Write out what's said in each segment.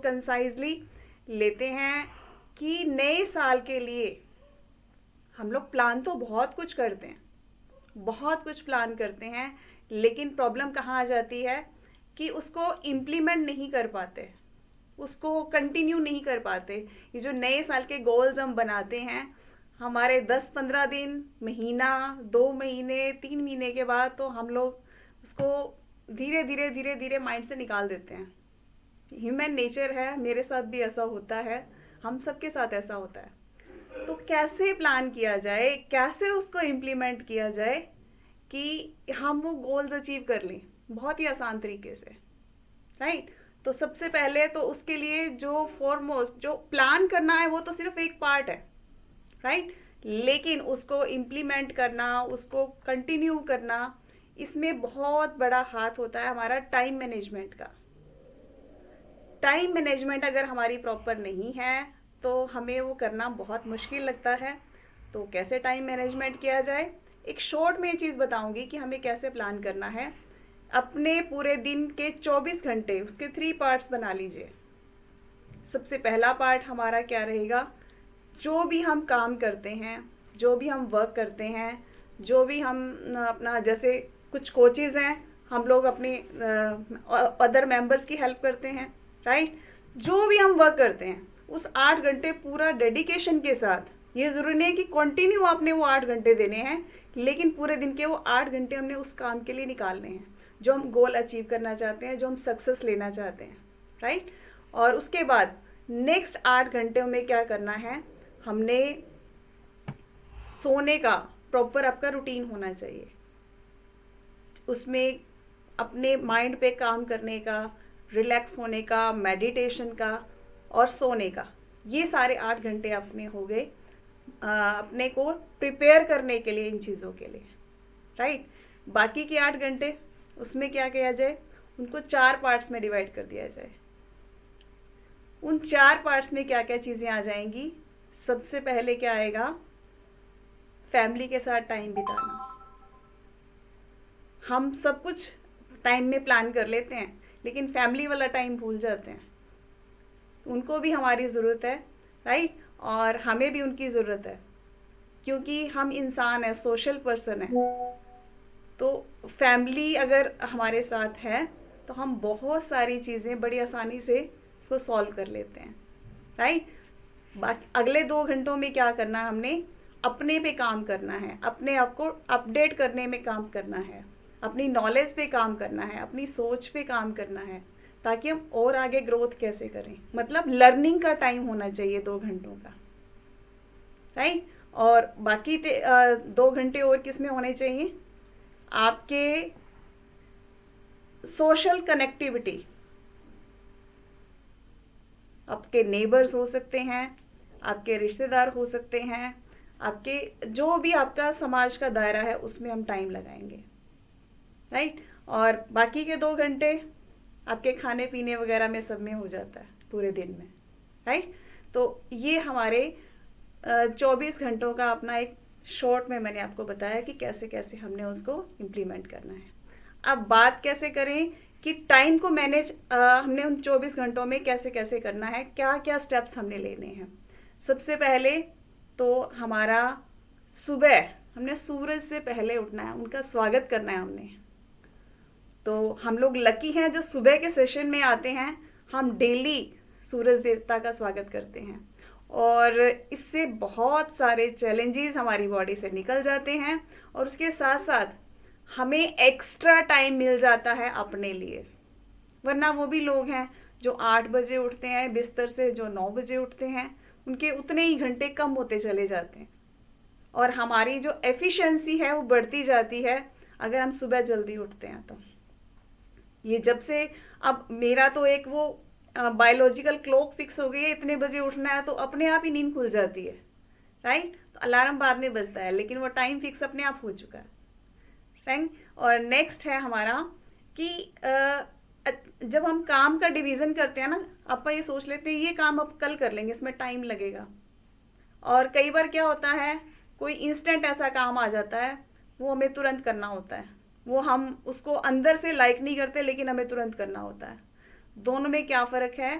लोग कंसाइजली लेते हैं कि नए साल के लिए हम लोग प्लान तो बहुत कुछ करते हैं, बहुत कुछ प्लान करते हैं, लेकिन प्रॉब्लम कहाँ आ जाती है कि उसको इम्प्लीमेंट नहीं कर पाते, उसको कंटिन्यू नहीं कर पाते। ये जो नए साल के गोल्स हम बनाते हैं, हमारे 10-15 दिन, महीना, 2 महीने, 3 महीने के बाद तो हम लोग उसको धीरे धीरे धीरे धीरे माइंड से निकाल देते हैं। ह्यूमन नेचर है, मेरे साथ भी ऐसा होता है, हम सबके साथ ऐसा होता है। तो कैसे प्लान किया जाए, कैसे उसको इम्प्लीमेंट किया जाए कि हम वो गोल्स अचीव कर लें बहुत ही आसान तरीके से, राइट? तो सबसे पहले तो उसके लिए जो फॉरमोस्ट जो प्लान करना है वो तो सिर्फ एक पार्ट है, राइट? लेकिन उसको इम्प्लीमेंट करना, उसको कंटिन्यू करना, इसमें बहुत बड़ा हाथ होता है हमारा टाइम मैनेजमेंट का। टाइम मैनेजमेंट अगर हमारी प्रॉपर नहीं है तो हमें वो करना बहुत मुश्किल लगता है। तो कैसे टाइम मैनेजमेंट किया जाए, एक शॉर्ट में ये चीज़ बताऊंगी कि हमें कैसे प्लान करना है। अपने पूरे दिन के 24 घंटे उसके 3 पार्ट्स बना लीजिए। सबसे पहला पार्ट हमारा क्या रहेगा, जो भी हम काम करते हैं, जो भी हम वर्क करते हैं, जो भी हम अपना, जैसे कुछ कोचेज़ हैं, हम लोग अपने अदर मेंबर्स की हेल्प करते हैं, राइट? जो भी हम वर्क करते हैं उस 8 घंटे पूरा डेडिकेशन के साथ, ये ज़रूरी नहीं है कि कंटिन्यू आपने वो 8 घंटे देने हैं, लेकिन पूरे दिन के वो 8 घंटे हमने उस काम के लिए निकालने हैं जो हम गोल अचीव करना चाहते हैं, जो हम सक्सेस लेना चाहते हैं, राइट? और उसके बाद नेक्स्ट 8 घंटे में क्या करना है, हमने सोने का प्रॉपर आपका रूटीन होना चाहिए। उसमें अपने माइंड पे काम करने का, रिलैक्स होने का, मेडिटेशन का और सोने का, ये सारे 8 घंटे अपने हो गए अपने को प्रिपेयर करने के लिए, इन चीज़ों के लिए, राइट? बाकी के 8 घंटे उसमें क्या किया जाए, उनको 4 पार्ट्स में डिवाइड कर दिया जाए। उन 4 पार्ट्स में क्या क्या चीज़ें आ जाएंगी, सबसे पहले क्या आएगा, फैमिली के साथ टाइम बिताना। हम सब कुछ टाइम में प्लान कर लेते हैं लेकिन फैमिली वाला टाइम भूल जाते हैं। उनको भी हमारी ज़रूरत है, राइट? और हमें भी उनकी ज़रूरत है, क्योंकि हम इंसान हैं, सोशल पर्सन हैं। तो फैमिली अगर हमारे साथ है तो हम बहुत सारी चीज़ें बड़ी आसानी से इसको सॉल्व कर लेते हैं, राइट? बाकी अगले 2 घंटों में क्या करना है, हमने अपने पे काम करना है, अपने आप को अपडेट करने में काम करना है, अपनी नॉलेज पे काम करना है, अपनी सोच पे काम करना है, ताकि हम और आगे ग्रोथ कैसे करें। मतलब लर्निंग का टाइम होना चाहिए 2 घंटों का, राइट? और बाकी 2 घंटे और किस में होने चाहिए, आपके सोशल कनेक्टिविटी, आपके नेबर्स हो सकते हैं, आपके रिश्तेदार हो सकते हैं, आपके जो भी आपका समाज का दायरा है उसमें हम टाइम लगाएंगे, राइट? और बाकी के 2 घंटे आपके खाने पीने वगैरह में सब में हो जाता है पूरे दिन में, राइट? तो ये हमारे 24 घंटों का अपना एक शॉर्ट में मैंने आपको बताया कि कैसे कैसे हमने उसको इम्प्लीमेंट करना है। अब बात कैसे करें कि टाइम को मैनेज हमने उन 24 घंटों में कैसे कैसे करना है, क्या क्या स्टेप्स हमने लेने हैं। सबसे पहले तो हमारा सुबह, हमने सूरज से पहले उठना है, उनका स्वागत करना है हमने। तो हम लोग लकी हैं जो सुबह के सेशन में आते हैं, हम डेली सूरज देवता का स्वागत करते हैं और इससे बहुत सारे चैलेंजेस हमारी बॉडी से निकल जाते हैं और उसके साथ साथ हमें एक्स्ट्रा टाइम मिल जाता है अपने लिए। वरना वो भी लोग हैं जो 8 बजे उठते हैं बिस्तर से, जो 9 बजे उठते हैं, उनके उतने ही घंटे कम होते चले जाते हैं और हमारी जो एफिशिएंसी है वो बढ़ती जाती है अगर हम सुबह जल्दी उठते हैं। तो ये जब से, अब मेरा तो एक वो बायोलॉजिकल क्लॉक फिक्स हो गई है, इतने बजे उठना है, तो अपने आप ही नींद खुल जाती है, राइट? तो अलार्म बाद में बजता है लेकिन वो टाइम फिक्स अपने आप हो चुका है, राइट? और नेक्स्ट है हमारा कि जब हम काम का डिवीज़न करते हैं ना, आप ये सोच लेते हैं ये काम अब कल कर लेंगे, इसमें टाइम लगेगा। और कई बार क्या होता है, कोई इंस्टेंट ऐसा काम आ जाता है, वो हमें तुरंत करना होता है, वो हम उसको अंदर से लाइक नहीं करते लेकिन हमें तुरंत करना होता है। दोनों में क्या फ़र्क है,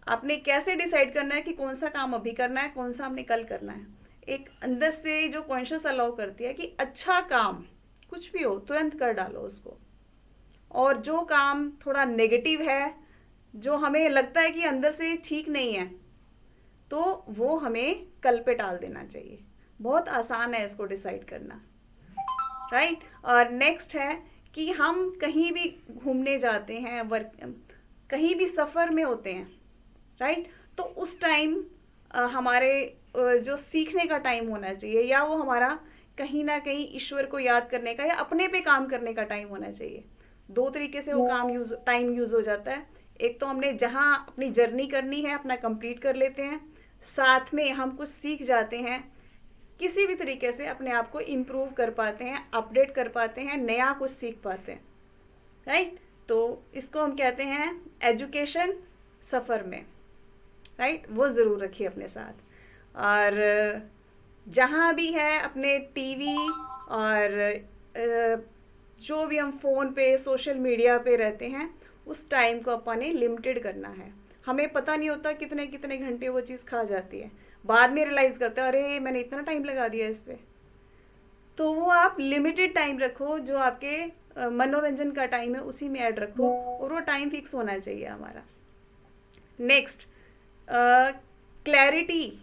आपने कैसे डिसाइड करना है कि कौन सा काम अभी करना है, कौन सा हमने कल करना है। एक अंदर से जो कॉन्शियस अलाउ करती है कि अच्छा काम कुछ भी हो तुरंत कर डालो उसको, और जो काम थोड़ा नेगेटिव है, जो हमें लगता है कि अंदर से ठीक नहीं है, तो वो हमें कल पे टाल देना चाहिए। बहुत आसान है इसको डिसाइड करना, राइट। और नेक्स्ट है कि हम कहीं भी घूमने जाते हैं, वर्क कहीं भी सफ़र में होते हैं, राइट। तो उस टाइम हमारे जो सीखने का टाइम होना चाहिए, या वो हमारा कहीं ना कहीं ईश्वर को याद करने का या अपने पे काम करने का टाइम होना चाहिए। दो तरीके से वो टाइम यूज़ हो जाता है। एक तो हमने जहाँ अपनी जर्नी करनी है अपना कंप्लीट कर लेते हैं, साथ में हम कुछ सीख जाते हैं, किसी भी तरीके से अपने आप को इम्प्रूव कर पाते हैं, अपडेट कर पाते हैं, नया कुछ सीख पाते हैं, राइट। तो इसको हम कहते हैं एजुकेशन सफ़र में, राइट। वो ज़रूर रखिए अपने साथ। और जहाँ भी है अपने टीवी और जो भी हम फ़ोन पे सोशल मीडिया पे रहते हैं, उस टाइम को अपन ने लिमिटेड करना है। हमें पता नहीं होता कितने कितने घंटे वो चीज़ खा जाती है, बाद में रियलाइज़ करते हैं अरे मैंने इतना टाइम लगा दिया इस पर। तो वो आप लिमिटेड टाइम रखो, जो आपके मनोरंजन का टाइम है उसी में ऐड रखो, और वो टाइम फिक्स होना चाहिए हमारा। नेक्स्ट, क्लैरिटी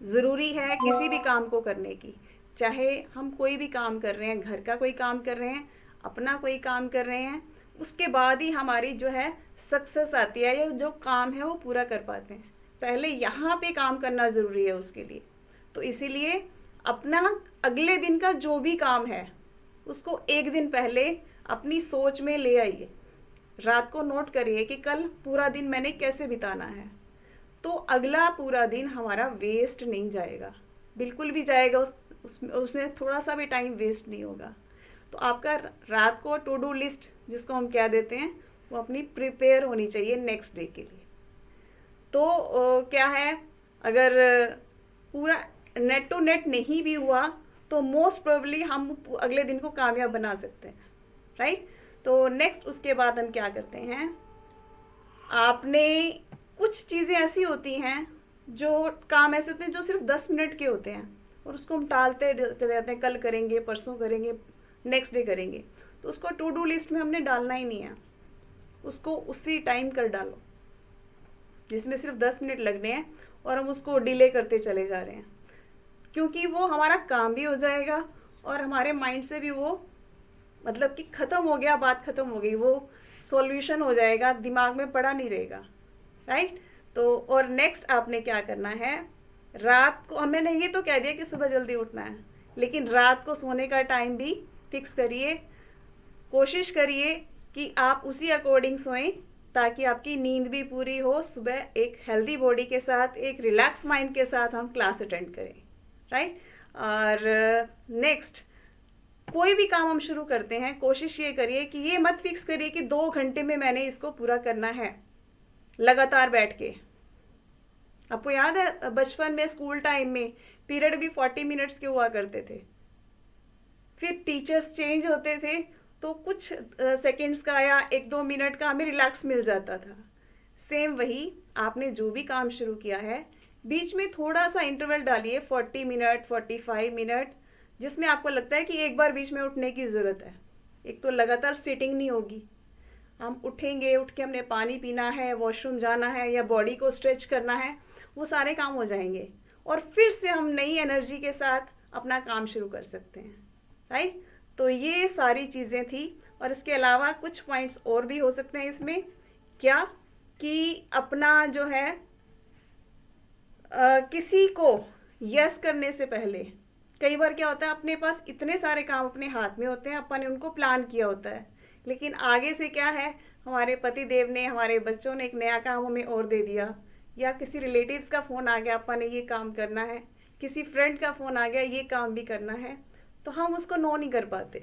ज़रूरी है किसी भी काम को करने की। चाहे हम कोई भी काम कर रहे हैं, घर का कोई काम कर रहे हैं, अपना कोई काम कर रहे हैं, उसके बाद ही हमारी जो है सक्सेस आती है, या जो काम है वो पूरा कर पाते हैं। पहले यहाँ पे काम करना ज़रूरी है उसके लिए। तो इसीलिए अपना अगले दिन का जो भी काम है उसको एक दिन पहले अपनी सोच में ले आइए। रात को नोट करिए कि कल पूरा दिन मैंने कैसे बिताना है, तो अगला पूरा दिन हमारा वेस्ट नहीं जाएगा, बिल्कुल भी जाएगा उसमें थोड़ा सा भी टाइम वेस्ट नहीं होगा। तो आपका रात को टू डू लिस्ट जिसको हम कह देते हैं, वो अपनी प्रिपेयर होनी चाहिए नेक्स्ट डे के लिए। तो क्या है, अगर पूरा नेट टू नेट नहीं भी हुआ तो मोस्ट प्रोबेबली हम अगले दिन को कामयाब बना सकते हैं, राइट। तो नेक्स्ट उसके बाद हम क्या करते हैं, आपने कुछ चीज़ें ऐसी होती हैं, जो काम ऐसे होते हैं जो सिर्फ 10 मिनट के होते हैं, और उसको हम टालते चले जाते हैं, कल करेंगे, परसों करेंगे, नेक्स्ट डे करेंगे। तो उसको टू डू लिस्ट में हमने डालना ही नहीं है, उसको उसी टाइम कर डालो जिसमें सिर्फ 10 मिनट लगने हैं, और हम उसको डिले करते चले जा रहे हैं, क्योंकि वो हमारा काम भी हो जाएगा और हमारे माइंड से भी वो मतलब कि ख़त्म हो गया, बात ख़त्म हो गई, वो सॉल्यूशन हो जाएगा, दिमाग में पड़ा नहीं रहेगा, राइट। तो और नेक्स्ट आपने क्या करना है, रात को हमने ये तो कह दिया कि सुबह जल्दी उठना है, लेकिन रात को सोने का टाइम भी फिक्स करिए। कोशिश करिए कि आप उसी अकॉर्डिंग सोएं, ताकि आपकी नींद भी पूरी हो, सुबह एक हेल्दी बॉडी के साथ, एक रिलैक्स माइंड के साथ हम क्लास अटेंड करें, राइट। और नेक्स्ट, कोई भी काम हम शुरू करते हैं, कोशिश ये करिए कि ये मत फिक्स करिए कि 2 घंटे में मैंने इसको पूरा करना है लगातार बैठ के। आपको याद है बचपन में स्कूल टाइम में पीरियड भी 40 मिनट्स के हुआ करते थे, फिर टीचर्स चेंज होते थे, तो कुछ सेकंड्स का या 1-2 मिनट का हमें रिलैक्स मिल जाता था। सेम वही, आपने जो भी काम शुरू किया है, बीच में थोड़ा सा इंटरवल डालिए, 40 मिनट, 45 मिनट, जिसमें आपको लगता है कि एक बार बीच में उठने की ज़रूरत है। एक तो लगातार सिटिंग नहीं होगी, हम उठेंगे, उठ के हमने पानी पीना है, वॉशरूम जाना है, या बॉडी को स्ट्रेच करना है, वो सारे काम हो जाएंगे, और फिर से हम नई एनर्जी के साथ अपना काम शुरू कर सकते हैं, राइट। तो ये सारी चीज़ें थी, और इसके अलावा कुछ पॉइंट्स और भी हो सकते हैं इसमें, क्या कि अपना जो है किसी को यस करने से पहले, कई बार क्या होता है अपने पास इतने सारे काम अपने हाथ में होते हैं, अपन ने उनको प्लान किया होता है, लेकिन आगे से क्या है, हमारे पति देव ने, हमारे बच्चों ने एक नया काम हमें और दे दिया, या किसी रिलेटिव्स का फ़ोन आ गया, अपन ने ये काम करना है, किसी फ्रेंड का फ़ोन आ गया, ये काम भी करना है, तो हम उसको नो नहीं कर पाते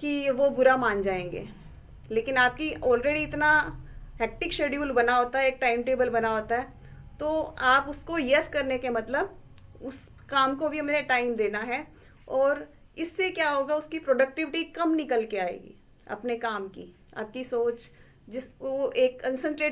कि वो बुरा मान जाएंगे। लेकिन आपकी ऑलरेडी इतना हेक्टिक शेड्यूल बना होता है, एक टाइम टेबल बना होता है, तो आप उसको यस करने के मतलब उस काम को भी हमें टाइम देना है, और इससे क्या होगा, उसकी प्रोडक्टिविटी कम निकल के आएगी अपने काम की। आपकी सोच जिस वो एक कंसंट्रेट